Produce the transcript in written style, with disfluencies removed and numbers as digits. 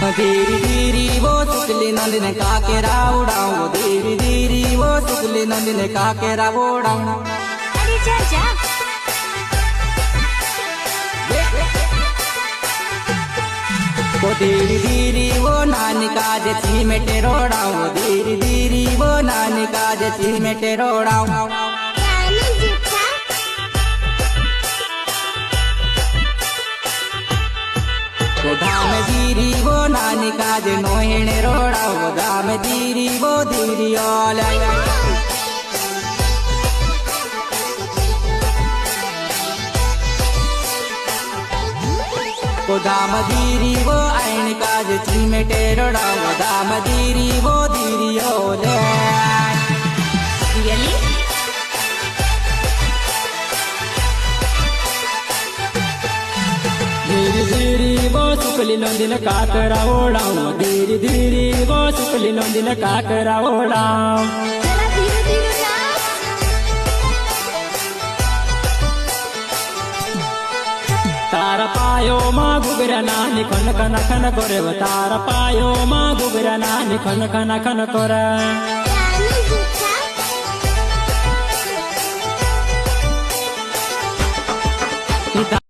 धीरे धीरे वो सुकली नंदिन काकेरा उड़ाऊं, धीरे धीरे वो सुकली नंदिन काकेरा उड़ाऊं। अरे जा जा। तो धीरे धीरे वो नानी काज ची में टेरोड़ाऊं, धीरे धीरे वो नानी काज ची में टेरोड़ाऊं। धाम धीरी वो नानी काज नोहिणे रोड़ाओ, धाम धीरी वो धीरी ओला। धाम धीरी वो आइन काज चीमेटे रोड़ाओ, धाम धीरी वो धीरी ओले। धीरे धीरे वो सुकली नंदिन काकरा ओढ़ाऊं, धीरे धीरे वो सुकली नंदिन काकरा ओढ़ाऊं। जरा धीरे धीरे जा। तारा पायो माँ गुगरा नानी खन खन खन करे, तारा पायो माँ गुगरा नानी खन खन खन करे।